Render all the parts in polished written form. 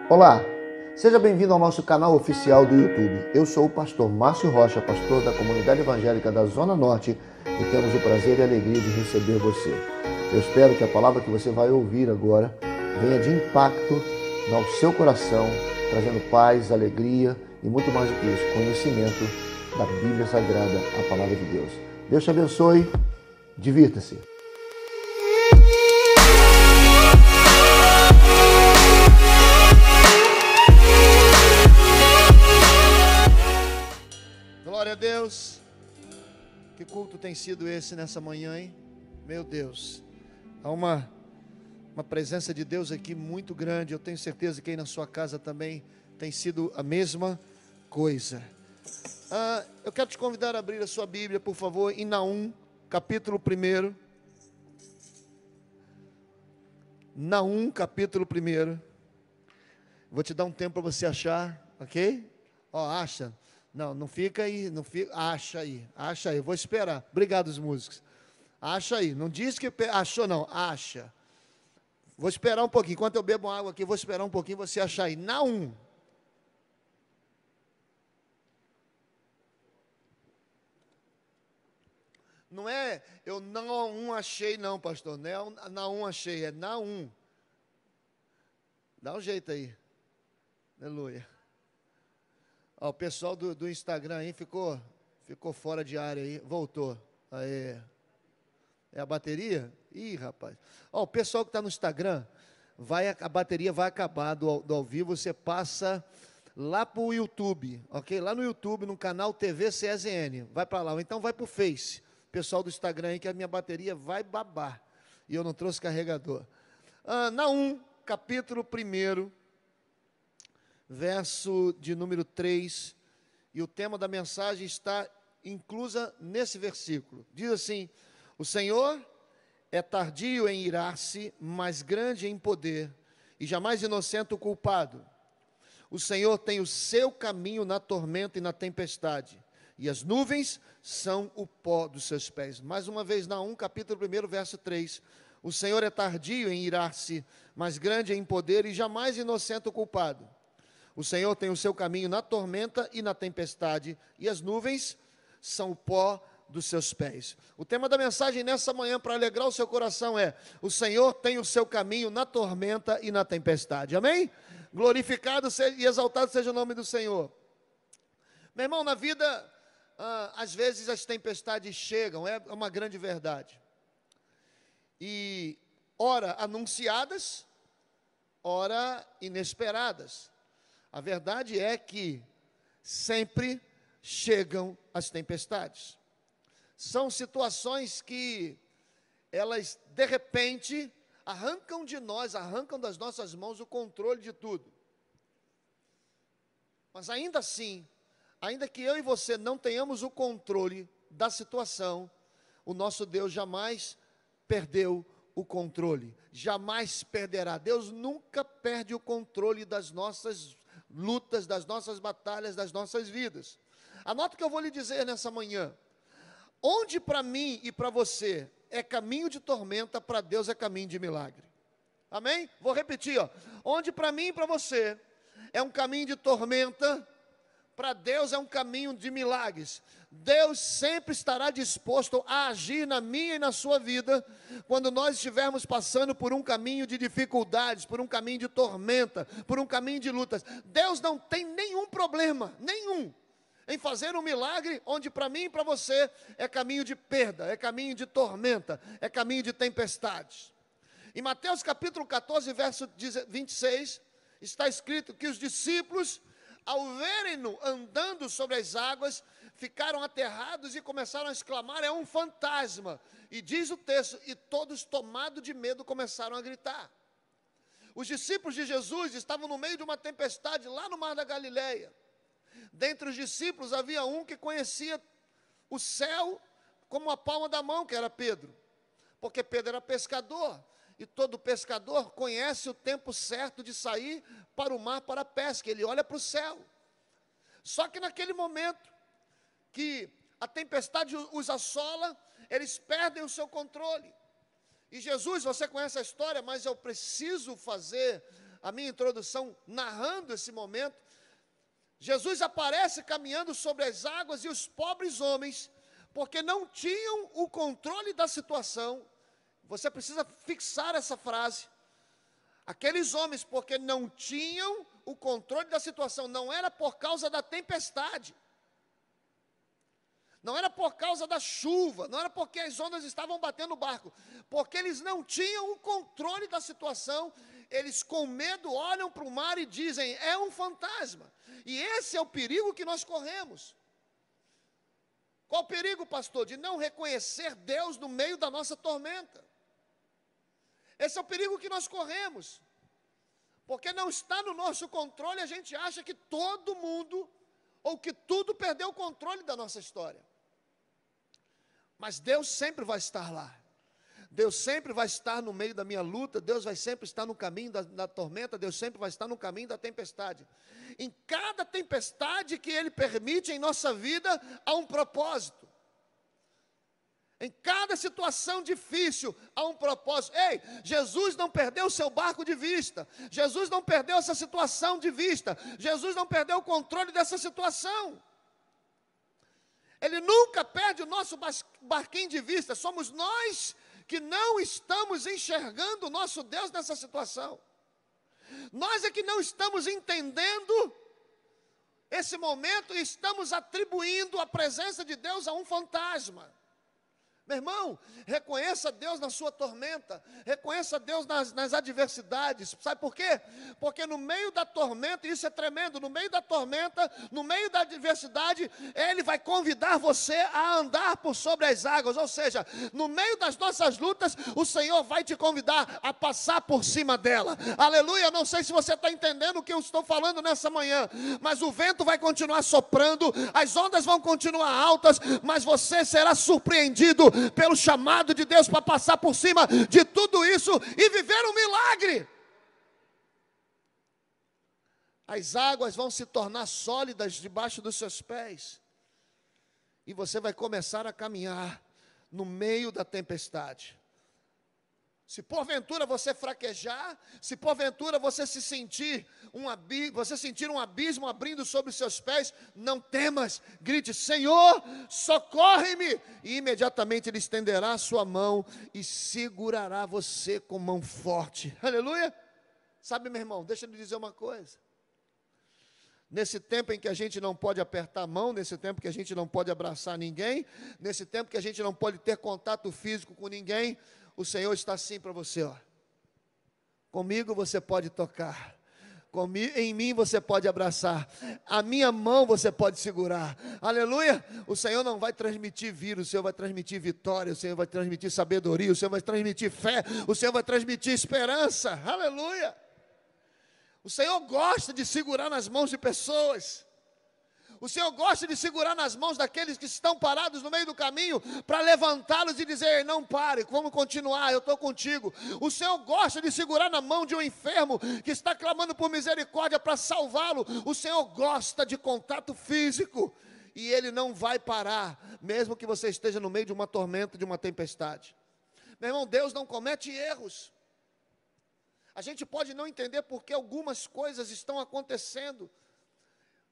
Olá, seja bem-vindo ao nosso canal oficial do YouTube. Eu sou o pastor Márcio Rocha, pastor da Comunidade Evangélica da Zona Norte, e temos o prazer e a alegria de receber você. Eu espero que a palavra que você vai ouvir agora venha de impacto ao seu coração, trazendo paz, alegria e muito mais do que isso, conhecimento da Bíblia Sagrada, a palavra de Deus. Deus te abençoe, divirta-se. Glória a Deus. Que culto tem sido esse nessa manhã, hein? Meu Deus. Há uma presença de Deus aqui muito grande. Eu tenho certeza que aí na sua casa também tem sido a mesma coisa. Eu quero te convidar a abrir a sua Bíblia, por favor, em Naum, capítulo 1. Naum, capítulo 1. Vou te dar um tempo para você achar, ok? Acha. Não fica aí, não fica, acha aí, eu vou esperar. Obrigado, os músicos. Acha aí, não diz que achou não, acha. Vou esperar um pouquinho, enquanto eu bebo água aqui, vou esperar um pouquinho você achar aí. Naum. Não é, eu não achei não, pastor, não é Naum achei, é Naum. Dá um jeito aí. Aleluia. O pessoal do Instagram aí ficou fora de área aí, voltou. Aí. É a bateria? Ih, rapaz. O pessoal que está no Instagram, a bateria vai acabar do ao vivo, você passa lá para o YouTube, ok? Lá no YouTube, no canal TV CSN, vai para lá, ou então vai para o Face. Pessoal do Instagram aí, que a minha bateria vai babar, e eu não trouxe carregador. Naum, capítulo 1, verso de número 3, e o tema da mensagem está inclusa nesse versículo. Diz assim: o Senhor é tardio em irar-se, mas grande em poder, e jamais inocente o culpado. O Senhor tem o seu caminho na tormenta e na tempestade, e as nuvens são o pó dos seus pés. Mais uma vez, Naum, capítulo 1, verso 3. O Senhor é tardio em irar-se, mas grande em poder, e jamais inocente o culpado. O Senhor tem o seu caminho na tormenta e na tempestade, e as nuvens são o pó dos seus pés. O tema da mensagem nessa manhã, para alegrar o seu coração, é: o Senhor tem o seu caminho na tormenta e na tempestade. Amém? Glorificado e exaltado seja o nome do Senhor. Meu irmão, na vida, às vezes as tempestades chegam, é uma grande verdade. E ora anunciadas, ora inesperadas. A verdade é que sempre chegam as tempestades. São situações que elas, de repente, arrancam das nossas mãos o controle de tudo. Mas ainda assim, ainda que eu e você não tenhamos o controle da situação, o nosso Deus jamais perdeu o controle, jamais perderá. Deus nunca perde o controle das nossas lutas, das nossas batalhas, das nossas vidas. Anota o que eu vou lhe dizer nessa manhã. Onde para mim e para você é caminho de tormenta, para Deus é caminho de milagre. Amém? Vou repetir, onde para mim e para você é um caminho de tormenta, para Deus é um caminho de milagres. Deus sempre estará disposto a agir na minha e na sua vida, quando nós estivermos passando por um caminho de dificuldades, por um caminho de tormenta, por um caminho de lutas. Deus não tem nenhum problema, nenhum, em fazer um milagre, onde para mim e para você é caminho de perda, é caminho de tormenta, é caminho de tempestades. Em Mateus capítulo 14, verso 26, está escrito que os discípulos, ao verem-no andando sobre as águas, ficaram aterrados e começaram a exclamar: é um fantasma. E diz o texto, e todos, tomados de medo, começaram a gritar. Os discípulos de Jesus estavam no meio de uma tempestade lá no mar da Galileia. Dentre os discípulos havia um que conhecia o céu como a palma da mão, que era Pedro, porque Pedro era pescador, e todo pescador conhece o tempo certo de sair para o mar para a pesca. Ele olha para o céu. Só que naquele momento que a tempestade os assola, eles perdem o seu controle. E Jesus, você conhece a história, mas eu preciso fazer a minha introdução narrando esse momento. Jesus aparece caminhando sobre as águas e os pobres homens, porque não tinham o controle da situação. Você precisa fixar essa frase. Aqueles homens, porque não tinham o controle da situação, não era por causa da tempestade, não era por causa da chuva, não era porque as ondas estavam batendo o barco, porque eles não tinham o controle da situação. Eles com medo olham para o mar e dizem, é um fantasma. E esse é o perigo que nós corremos. Qual o perigo, pastor? De não reconhecer Deus no meio da nossa tormenta. Esse é o perigo que nós corremos. Porque não está no nosso controle, a gente acha que todo mundo, ou que tudo perdeu o controle da nossa história. Mas Deus sempre vai estar lá. Deus sempre vai estar no meio da minha luta, Deus vai sempre estar no caminho da tormenta, Deus sempre vai estar no caminho da tempestade. Em cada tempestade que Ele permite em nossa vida, há um propósito. Em cada situação difícil, há um propósito. Ei, Jesus não perdeu o seu barco de vista, Jesus não perdeu essa situação de vista, Jesus não perdeu o controle dessa situação. Ele nunca perde o nosso barquinho de vista, somos nós que não estamos enxergando o nosso Deus nessa situação. Nós é que não estamos entendendo esse momento e estamos atribuindo a presença de Deus a um fantasma. Meu irmão, reconheça Deus na sua tormenta, reconheça Deus nas adversidades. Sabe por quê? Porque no meio da tormenta, isso é tremendo, no meio da tormenta, no meio da adversidade, Ele vai convidar você a andar por sobre as águas. Ou seja, no meio das nossas lutas, o Senhor vai te convidar a passar por cima dela. Aleluia, não sei se você está entendendo o que eu estou falando nessa manhã, mas o vento vai continuar soprando, as ondas vão continuar altas, mas você será surpreendido pelo chamado de Deus para passar por cima de tudo isso e viver um milagre. As águas vão se tornar sólidas debaixo dos seus pés e você vai começar a caminhar no meio da tempestade. Se porventura você fraquejar, se porventura você sentir um abismo abrindo sobre os seus pés, não temas, grite, Senhor, socorre-me, e imediatamente Ele estenderá a sua mão e segurará você com mão forte. Aleluia! Sabe, meu irmão, deixa eu lhe dizer uma coisa. Nesse tempo em que a gente não pode apertar a mão, nesse tempo que a gente não pode abraçar ninguém, nesse tempo que a gente não pode ter contato físico com ninguém, o Senhor está assim para você, ó. Comigo você pode tocar, em mim você pode abraçar, a minha mão você pode segurar, aleluia. O Senhor não vai transmitir vírus, o Senhor vai transmitir vitória, o Senhor vai transmitir sabedoria, o Senhor vai transmitir fé, o Senhor vai transmitir esperança, aleluia. O Senhor gosta de segurar nas mãos de pessoas. O Senhor gosta de segurar nas mãos daqueles que estão parados no meio do caminho, para levantá-los e dizer, não pare, vamos continuar, eu estou contigo. O Senhor gosta de segurar na mão de um enfermo, que está clamando por misericórdia para salvá-lo. O Senhor gosta de contato físico, e Ele não vai parar, mesmo que você esteja no meio de uma tormenta, de uma tempestade. Meu irmão, Deus não comete erros. A gente pode não entender porque algumas coisas estão acontecendo,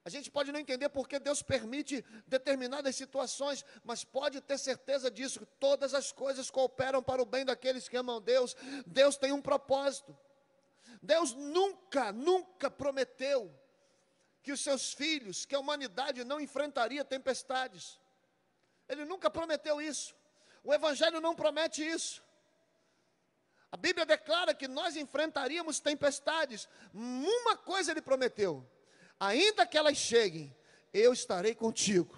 a gente pode não entender porque Deus permite determinadas situações, mas pode ter certeza disso, que todas as coisas cooperam para o bem daqueles que amam Deus. Deus tem um propósito. Deus nunca prometeu que os seus filhos, que a humanidade não enfrentaria tempestades. Ele nunca prometeu isso. O Evangelho não promete isso. A Bíblia declara que nós enfrentaríamos tempestades. Uma coisa Ele prometeu: ainda que elas cheguem, eu estarei contigo.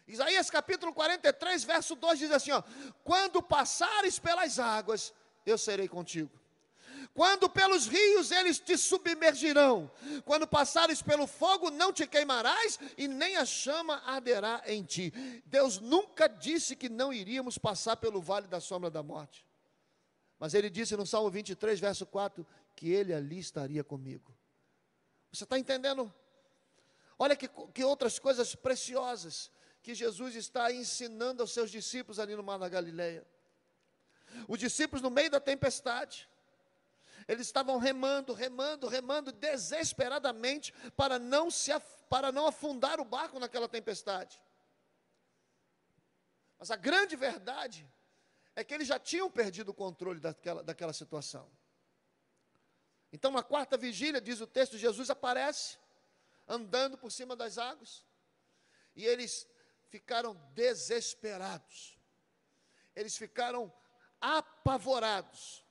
Isaías capítulo 43, verso 2 diz assim, ó, quando passares pelas águas, eu serei contigo. Quando pelos rios eles te submergirão. Quando passares pelo fogo, não te queimarás, e nem a chama arderá em ti. Deus nunca disse que não iríamos passar pelo vale da sombra da morte. Mas Ele disse no Salmo 23, verso 4, que Ele ali estaria comigo. Você está entendendo? Olha que outras coisas preciosas que Jesus está ensinando aos seus discípulos ali no mar da Galileia. Os discípulos no meio da tempestade, Eles estavam remando, desesperadamente para não afundar o barco naquela tempestade. Mas a grande verdade é que eles já tinham perdido o controle daquela situação. Então, na quarta vigília, diz o texto, Jesus aparece, andando por cima das águas, e eles ficaram desesperados, eles ficaram apavorados,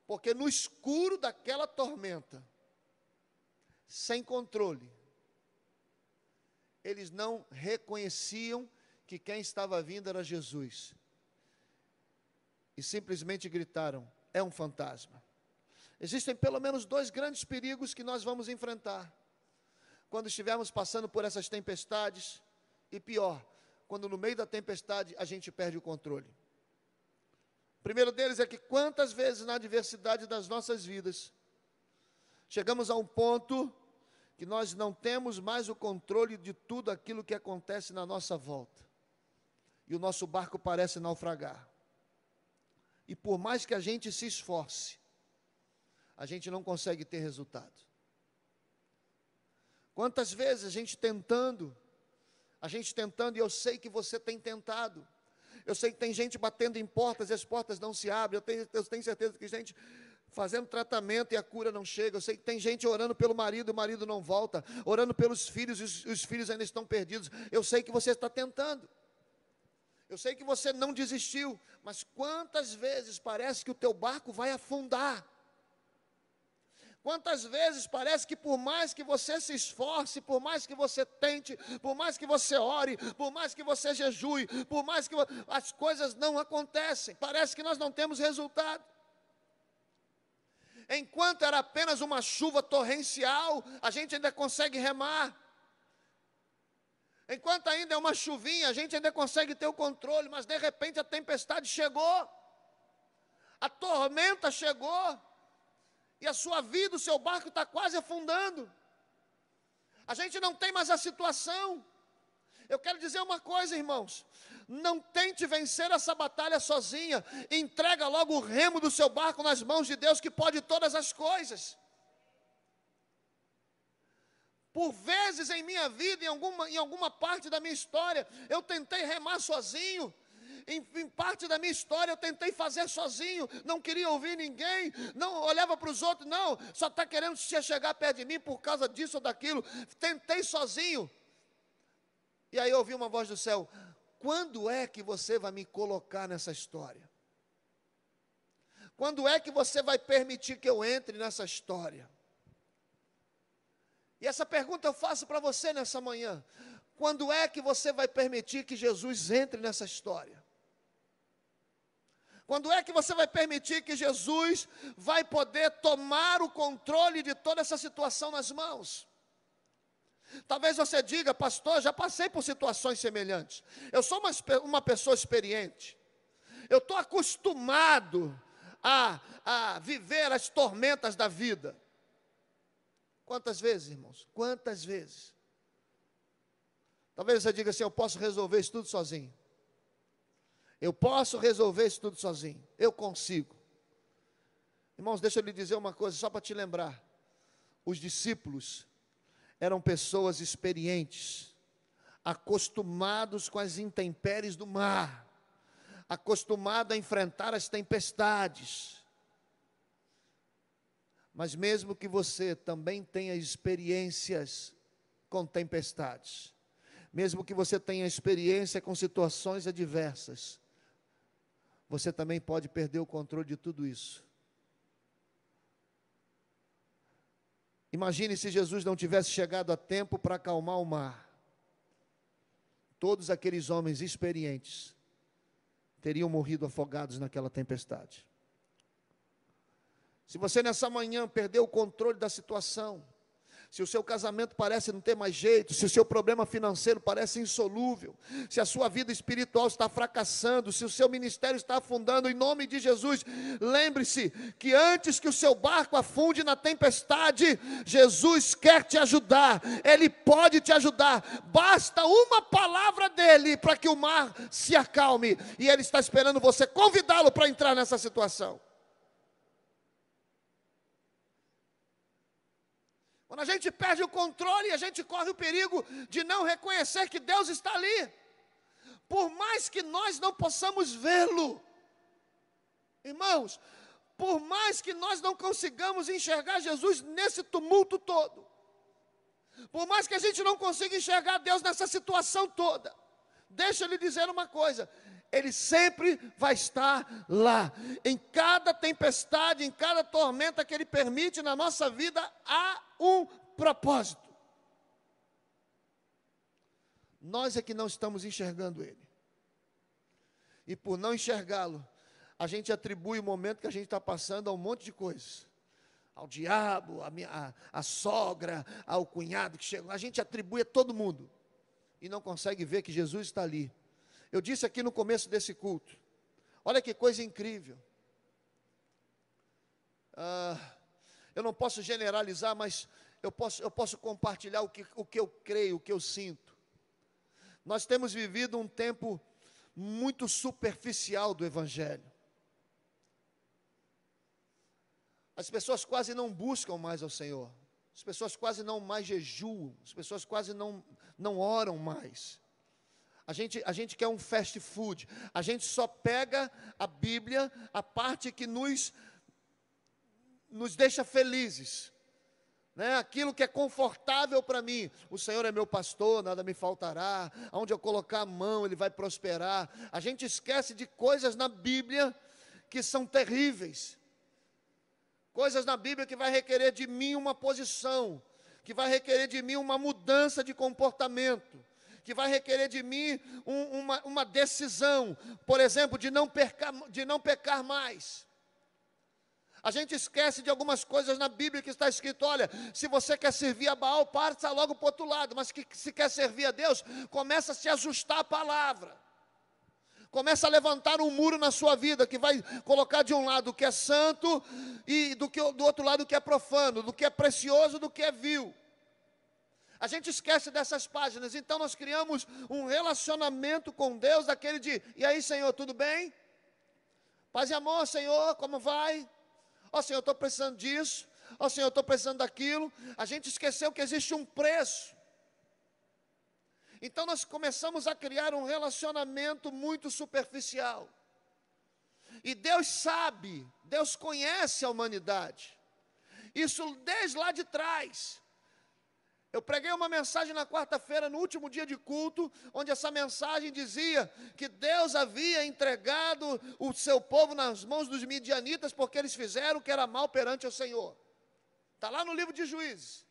porque no escuro daquela tormenta, sem controle, eles não reconheciam que quem estava vindo era Jesus, e simplesmente gritaram: é um fantasma. Existem pelo menos 2 grandes perigos que nós vamos enfrentar quando estivermos passando por essas tempestades, e pior, quando no meio da tempestade a gente perde o controle. O primeiro deles é que quantas vezes na adversidade das nossas vidas chegamos a um ponto que nós não temos mais o controle de tudo aquilo que acontece na nossa volta, e o nosso barco parece naufragar, e por mais que a gente se esforce, a gente não consegue ter resultado. Quantas vezes a gente tentando, e eu sei que você tem tentado, eu sei que tem gente batendo em portas e as portas não se abrem, eu tenho certeza que tem gente fazendo tratamento e a cura não chega, eu sei que tem gente orando pelo marido e o marido não volta, orando pelos filhos e os filhos ainda estão perdidos. Eu sei que você está tentando, eu sei que você não desistiu, mas quantas vezes parece que o teu barco vai afundar? Quantas vezes parece que por mais que você se esforce, por mais que você tente, por mais que você ore, por mais que você jejue, por mais que as coisas não acontecem, parece que nós não temos resultado. Enquanto era apenas uma chuva torrencial, a gente ainda consegue remar. Enquanto ainda é uma chuvinha, a gente ainda consegue ter o controle, mas de repente a tempestade chegou, a tormenta chegou, e a sua vida, o seu barco está quase afundando. A gente não tem mais a situação. Eu quero dizer uma coisa, irmãos: não tente vencer essa batalha sozinha. Entrega logo o remo do seu barco nas mãos de Deus, que pode todas as coisas. Por vezes em minha vida, em alguma parte da minha história, eu tentei remar sozinho. Em parte da minha história eu tentei fazer sozinho, não queria ouvir ninguém, não olhava para os outros, não, só está querendo chegar perto de mim por causa disso ou daquilo, tentei sozinho. E aí eu ouvi uma voz do céu: quando é que você vai me colocar nessa história? Quando é que você vai permitir que eu entre nessa história? E essa pergunta eu faço para você nessa manhã: quando é que você vai permitir que Jesus entre nessa história? Quando é que você vai permitir que Jesus vai poder tomar o controle de toda essa situação nas mãos? Talvez você diga: pastor, já passei por situações semelhantes, eu sou uma pessoa experiente, eu estou acostumado a viver as tormentas da vida. Quantas vezes, irmãos? Quantas vezes? Talvez você diga assim: eu posso resolver isso tudo sozinho. Eu posso resolver isso tudo sozinho. Eu consigo. Irmãos, deixa eu lhe dizer uma coisa, só para te lembrar. Os discípulos eram pessoas experientes, acostumados com as intempéries do mar, acostumados a enfrentar as tempestades. Mas mesmo que você também tenha experiências com tempestades, mesmo que você tenha experiência com situações adversas, você também pode perder o controle de tudo isso. Imagine se Jesus não tivesse chegado a tempo para acalmar o mar. Todos aqueles homens experientes teriam morrido afogados naquela tempestade. Se você nessa manhã perdeu o controle da situação, se o seu casamento parece não ter mais jeito, se o seu problema financeiro parece insolúvel, se a sua vida espiritual está fracassando, se o seu ministério está afundando, em nome de Jesus, lembre-se que antes que o seu barco afunde na tempestade, Jesus quer te ajudar, Ele pode te ajudar, basta uma palavra dEle para que o mar se acalme, e Ele está esperando você convidá-lo para entrar nessa situação. Quando a gente perde o controle, a gente corre o perigo de não reconhecer que Deus está ali. Por mais que nós não possamos vê-lo, irmãos, por mais que nós não consigamos enxergar Jesus nesse tumulto todo, por mais que a gente não consiga enxergar Deus nessa situação toda, deixa eu lhe dizer uma coisa: Ele sempre vai estar lá. Em cada tempestade, em cada tormenta que Ele permite na nossa vida, há um propósito. Nós é que não estamos enxergando Ele. E por não enxergá-lo, a gente atribui o momento que a gente está passando a um monte de coisas. Ao diabo, a sogra, ao cunhado que chegou. A gente atribui a todo mundo. E não consegue ver que Jesus está ali. Eu disse aqui no começo desse culto. Olha que coisa incrível. Eu não posso generalizar, mas eu posso compartilhar o que eu creio, o que eu sinto. Nós temos vivido um tempo muito superficial do Evangelho. As pessoas quase não buscam mais ao Senhor. As pessoas quase não mais jejuam. As pessoas quase não oram mais. A gente quer um fast food. A gente só pega a Bíblia, a parte que nos deixa felizes. Né? Aquilo que é confortável para mim. O Senhor é meu pastor, nada me faltará. Aonde eu colocar a mão, Ele vai prosperar. A gente esquece de coisas na Bíblia que são terríveis. Coisas na Bíblia que vai requerer de mim uma posição, que vai requerer de mim uma mudança de comportamento, que vai requerer de mim uma decisão, por exemplo, de não pecar mais. A gente esquece de algumas coisas na Bíblia que está escrito: olha, se você quer servir a Baal, passa logo para o outro lado, mas que se quer servir a Deus, começa a se ajustar à palavra. Começa a levantar um muro na sua vida, que vai colocar de um lado o que é santo e do outro lado o que é profano, do que é precioso, do que é vil. A gente esquece dessas páginas, então nós criamos um relacionamento com Deus, daquele de: e aí, Senhor, tudo bem? Paz e amor, Senhor, como vai? Ó, Senhor, eu estou precisando disso. Ó, Senhor, eu estou precisando daquilo. A gente esqueceu que existe um preço. Então nós começamos a criar um relacionamento muito superficial. E Deus sabe, Deus conhece a humanidade. Isso desde lá de trás. Eu preguei uma mensagem na quarta-feira, no último dia de culto, onde essa mensagem dizia que Deus havia entregado o seu povo nas mãos dos midianitas, porque eles fizeram o que era mal perante o Senhor. Está lá no livro de Juízes.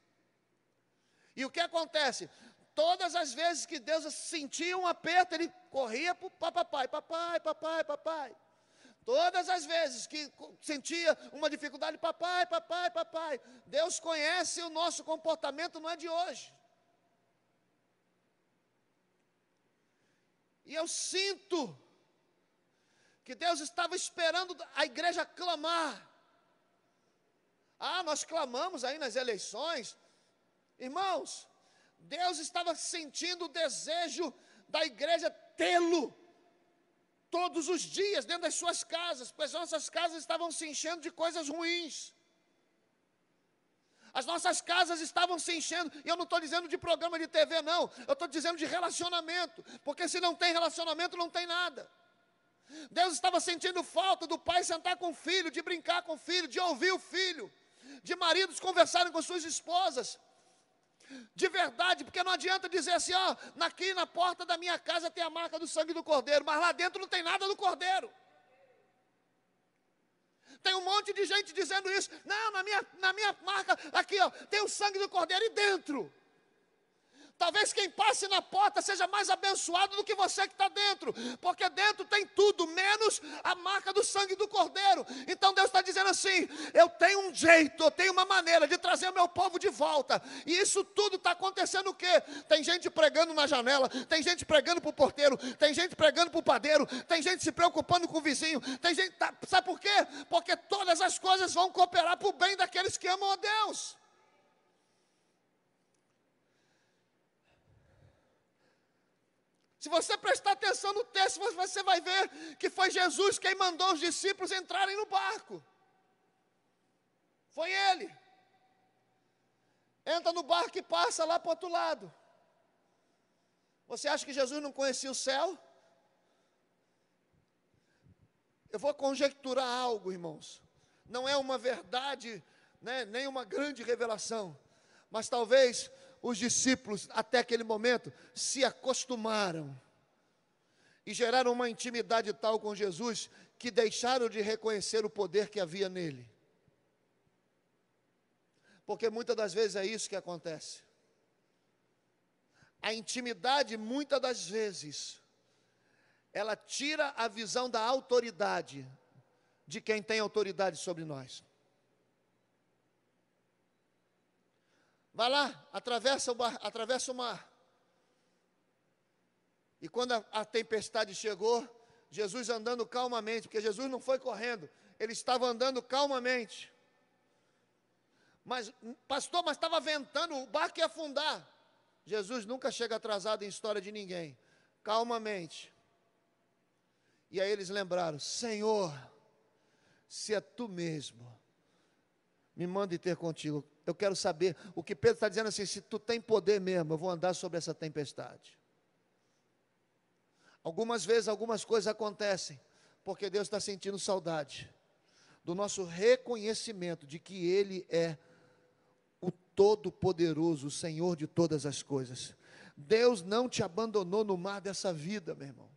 E o que acontece? Todas as vezes que Deus sentia um aperto, Ele corria para papai, papai, papai, papai. Todas as vezes que sentia uma dificuldade, papai, papai, papai. Deus conhece o nosso comportamento, não é de hoje. E eu sinto que Deus estava esperando a igreja clamar. Nós clamamos aí nas eleições. Irmãos, Deus estava sentindo o desejo da igreja tê-lo todos os dias dentro das suas casas, pois nossas casas estavam se enchendo de coisas ruins. As nossas casas estavam se enchendo, e eu não estou dizendo de programa de TV não, eu estou dizendo de relacionamento, porque se não tem relacionamento não tem nada. Deus estava sentindo falta do pai sentar com o filho, de brincar com o filho, de ouvir o filho, de maridos conversarem com suas esposas, de verdade, porque não adianta dizer assim: aqui na porta da minha casa tem a marca do sangue do Cordeiro, mas lá dentro não tem nada do Cordeiro. Tem um monte de gente dizendo isso: não, na minha marca, aqui tem o sangue do Cordeiro, e dentro? Talvez quem passe na porta seja mais abençoado do que você que está dentro, porque dentro tem tudo, menos a marca do sangue do Cordeiro. Então Deus está dizendo assim: eu tenho um jeito, eu tenho uma maneira de trazer o meu povo de volta. E isso tudo está acontecendo o quê? Tem gente pregando na janela, tem gente pregando para o porteiro, tem gente pregando para o padeiro, tem gente se preocupando com o vizinho, tem gente, sabe por quê? Porque todas as coisas vão cooperar para o bem daqueles que amam a Deus. Se você prestar atenção no texto, você vai ver que foi Jesus quem mandou os discípulos entrarem no barco. Foi Ele. entra no barco e passa lá para o outro lado. Você acha que Jesus não conhecia o céu? Eu vou conjecturar algo, irmãos. Não é uma verdade, né, nem uma grande revelação, mas talvez os discípulos, até aquele momento, se acostumaram e geraram uma intimidade tal com Jesus, que deixaram de reconhecer o poder que havia nele. Porque muitas das vezes é isso que acontece. A intimidade, muitas das vezes, ela tira a visão da autoridade de quem tem autoridade sobre nós. Vai lá, atravessa o mar. E quando a tempestade chegou, Jesus andando calmamente, porque Jesus não foi correndo, ele estava andando calmamente. Mas, pastor, mas estava ventando, o barco ia afundar. Jesus nunca chega atrasado em história de ninguém. Calmamente. E aí eles lembraram: Senhor, se é tu mesmo, me manda ir ter contigo. Eu quero saber, o que Pedro está dizendo assim, se tu tem poder mesmo, eu vou andar sobre essa tempestade. Algumas vezes, algumas coisas acontecem, porque Deus está sentindo saudade do nosso reconhecimento de que Ele é o Todo-Poderoso, o Senhor de todas as coisas. Deus não te abandonou no mar dessa vida, meu irmão.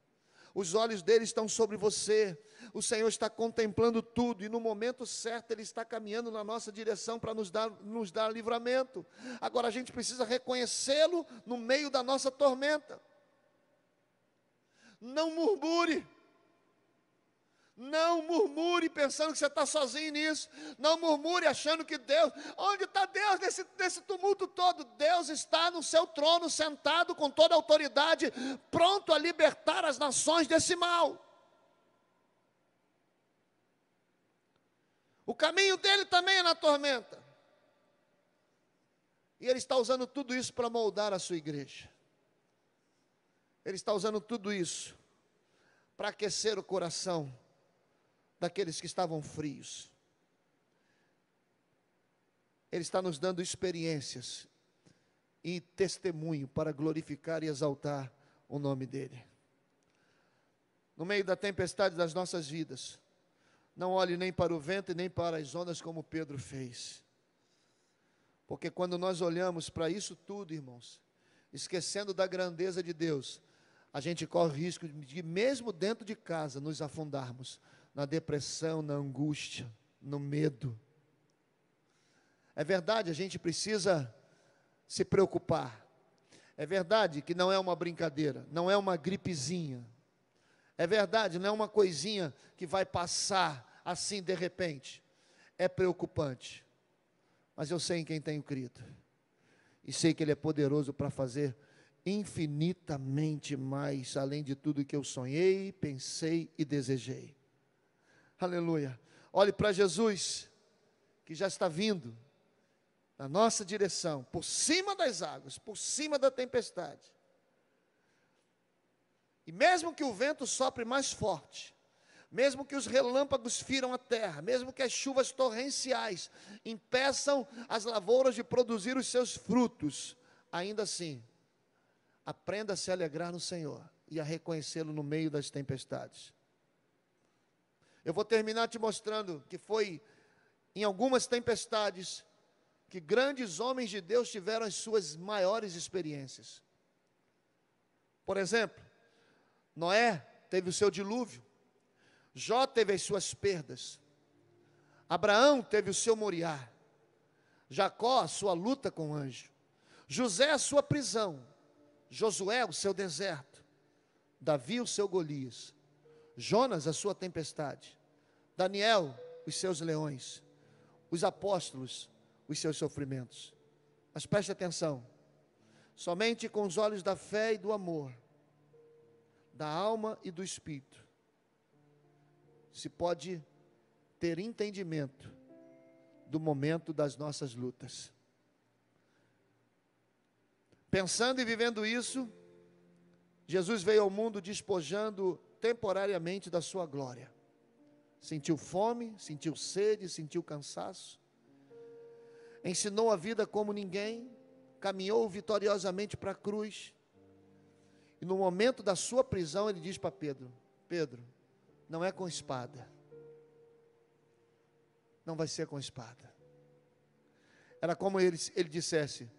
Os olhos dele estão sobre você. O Senhor está contemplando tudo, e no momento certo Ele está caminhando na nossa direção para nos dar livramento. Agora a gente precisa reconhecê-lo no meio da nossa tormenta. Não murmure. Não murmure pensando que você está sozinho nisso. Não murmure achando que Deus... Onde está Deus nesse tumulto todo? Deus está no seu trono, sentado com toda a autoridade, pronto a libertar as nações desse mal. O caminho dele também é na tormenta. E Ele está usando tudo isso para moldar a sua igreja. Ele está usando tudo isso para aquecer o coração daqueles que estavam frios. Ele está nos dando experiências e testemunho para glorificar e exaltar o nome dEle. No meio da tempestade das nossas vidas, não olhe nem para o vento e nem para as ondas como Pedro fez. Porque quando nós olhamos para isso tudo, irmãos, esquecendo da grandeza de Deus, a gente corre o risco de, mesmo dentro de casa, nos afundarmos na depressão, na angústia, no medo. É verdade, a gente precisa se preocupar. É verdade que não é uma brincadeira, não é uma gripezinha. É verdade, não é uma coisinha que vai passar assim de repente. É preocupante. Mas eu sei em quem tenho crido. E sei que Ele é poderoso para fazer infinitamente mais, além de tudo que eu sonhei, pensei e desejei. Aleluia. Olhe para Jesus, que já está vindo na nossa direção, por cima das águas, por cima da tempestade. E mesmo que o vento sopre mais forte, mesmo que os relâmpagos firam a terra, mesmo que as chuvas torrenciais impeçam as lavouras de produzir os seus frutos, ainda assim, aprenda a se alegrar no Senhor e a reconhecê-lo no meio das tempestades. Eu vou terminar te mostrando que foi em algumas tempestades que grandes homens de Deus tiveram as suas maiores experiências. Por exemplo, Noé teve o seu dilúvio, Jó teve as suas perdas, Abraão teve o seu moriá, Jacó a sua luta com o anjo, José a sua prisão, Josué o seu deserto, Davi o seu Golias, Jonas a sua tempestade, Daniel os seus leões, os apóstolos os seus sofrimentos. Mas preste atenção, somente com os olhos da fé e do amor, da alma e do espírito, se pode ter entendimento do momento das nossas lutas. Pensando e vivendo isso, Jesus veio ao mundo despojando temporariamente da sua glória. Sentiu fome, sentiu sede, sentiu cansaço. ensinou a vida como ninguém, caminhou vitoriosamente para a cruz, e no momento da sua prisão ele diz para Pedro: Pedro, não é com espada, não vai ser com espada. Era como ele dissesse: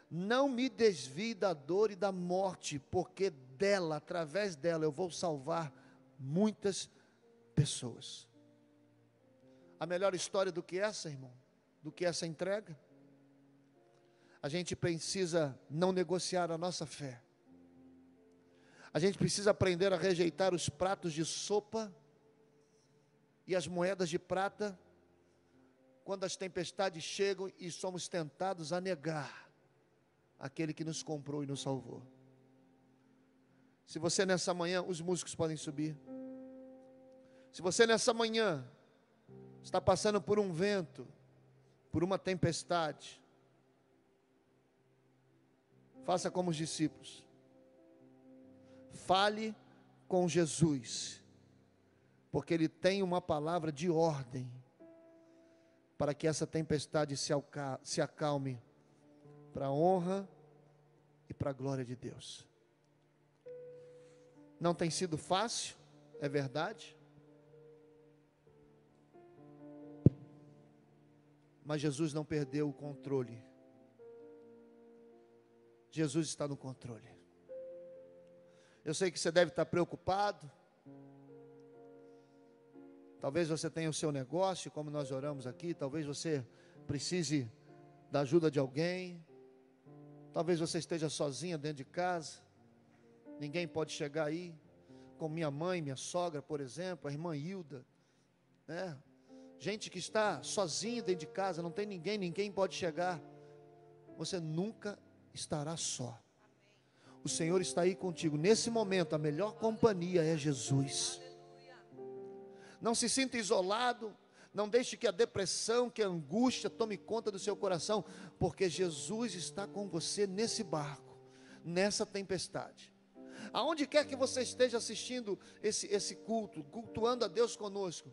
não me desvie da dor e da morte, porque dela, através dela, eu vou salvar muitas pessoas. A melhor história do que essa, irmão, do que essa entrega? A gente precisa não negociar a nossa fé. A gente precisa aprender a rejeitar os pratos de sopa e as moedas de prata, quando as tempestades chegam e somos tentados a negar aquele que nos comprou e nos salvou. Se você nessa manhã, os músicos podem subir. Se você nessa manhã está passando por um vento, por uma tempestade, faça como os discípulos. Fale com Jesus, porque Ele tem uma palavra de ordem para que essa tempestade se acalme, para a honra e para a glória de Deus. Não tem sido fácil, é verdade, mas Jesus não perdeu o controle. Jesus está no controle. Eu sei que você deve estar preocupado. Talvez você tenha o seu negócio, como nós oramos aqui. Talvez você precise da ajuda de alguém. Talvez você esteja sozinha dentro de casa. Ninguém pode chegar aí. Como minha mãe, minha sogra, por exemplo, a irmã Hilda, né? Gente que está sozinha dentro de casa, não tem ninguém, ninguém pode chegar. Você nunca estará só. O Senhor está aí contigo. Nesse momento, a melhor companhia é Jesus. Não se sinta isolado. Não deixe que a depressão, que a angústia tome conta do seu coração, porque Jesus está com você nesse barco, nessa tempestade. Aonde quer que você esteja assistindo esse culto, cultuando a Deus conosco,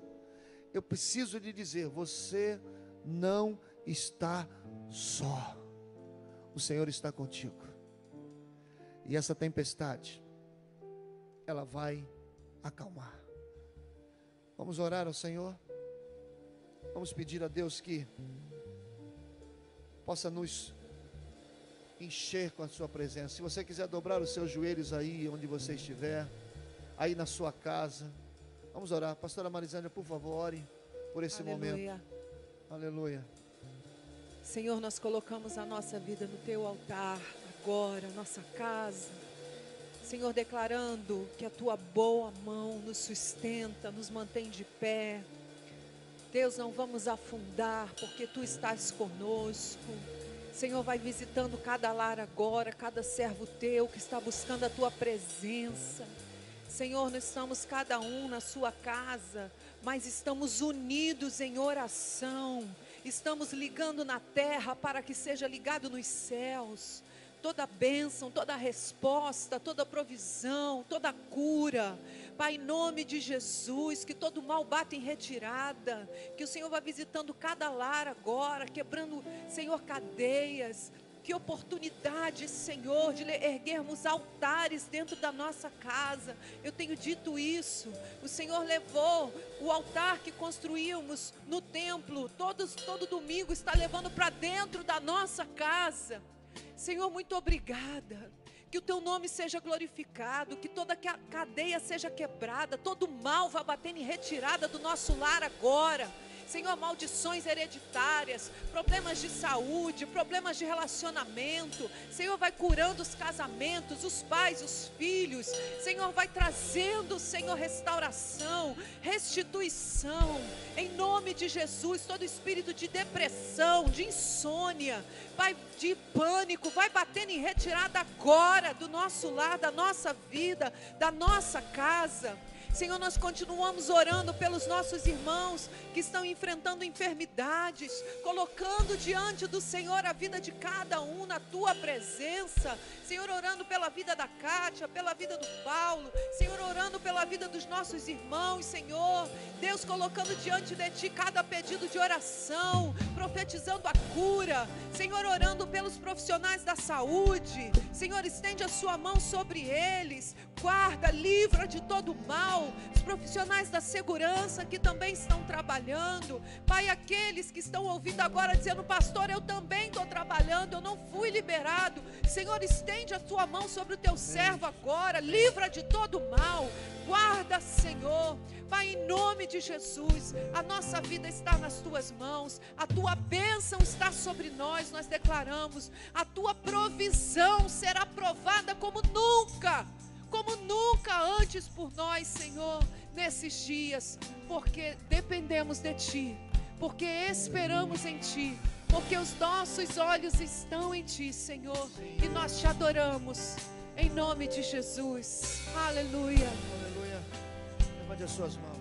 eu preciso lhe dizer: você não está só. O Senhor está contigo. E essa tempestade, ela vai acalmar. Vamos orar ao Senhor. Vamos pedir a Deus que possa nos encher com a sua presença. Se você quiser dobrar os seus joelhos aí onde você estiver, aí na sua casa, vamos orar. Pastora Marisânia, por favor, ore por esse momento. Aleluia. Senhor, nós colocamos a nossa vida no teu altar agora, nossa casa. Senhor, declarando que a tua boa mão nos sustenta, nos mantém de pé. Deus, não vamos afundar, porque tu estás conosco. Senhor, vai visitando cada lar agora, cada servo teu que está buscando a tua presença. Senhor, nós estamos cada um na sua casa, mas estamos unidos em oração. Estamos ligando na terra para que seja ligado nos céus. Toda bênção, toda resposta, toda provisão, toda cura. Pai, em nome de Jesus, que todo mal bata em retirada. Que o Senhor vá visitando cada lar agora, quebrando, Senhor, cadeias. Que oportunidade, Senhor, de erguermos altares dentro da nossa casa. Eu tenho dito isso. O Senhor levou o altar que construímos no templo. Todo domingo está levando para dentro da nossa casa. Senhor, muito obrigada. Que o teu nome seja glorificado, que toda cadeia seja quebrada, todo mal vá batendo em retirada do nosso lar agora. Senhor, maldições hereditárias, problemas de saúde, problemas de relacionamento. Senhor, vai curando os casamentos, os pais, os filhos. Senhor, vai trazendo, Senhor, restauração, restituição. Em nome de Jesus, todo espírito de depressão, de insônia, Pai, de pânico, vai batendo em retirada agora do nosso lar, da nossa vida, da nossa casa. Senhor, nós continuamos orando pelos nossos irmãos que estão enfrentando enfermidades, colocando diante do Senhor a vida de cada um na tua presença. Senhor, orando pela vida da Kátia, pela vida do Paulo, Senhor, orando pela vida dos nossos irmãos, Senhor, Deus, colocando diante de ti cada pedido de oração, profetizando a cura, Senhor, orando pelos profissionais da saúde, Senhor, estende a sua mão sobre eles, guarda, livra de todo mal, os profissionais da segurança que também estão trabalhando, Pai, aqueles que estão ouvindo agora dizendo, pastor, eu também estou trabalhando, eu não fui liberado, Senhor, estende a tua mão sobre o teu servo agora, livra de todo mal, guarda, Senhor, Pai, em nome de Jesus, a nossa vida está nas tuas mãos, a tua bênção está sobre nós, nós declaramos, a tua provisão será provada como nunca antes por nós, Senhor, nesses dias, porque dependemos de Ti, porque esperamos em Ti, porque os nossos olhos estão em Ti, Senhor, e nós Te adoramos, em nome de Jesus, aleluia. Aleluia. Levante as suas mãos.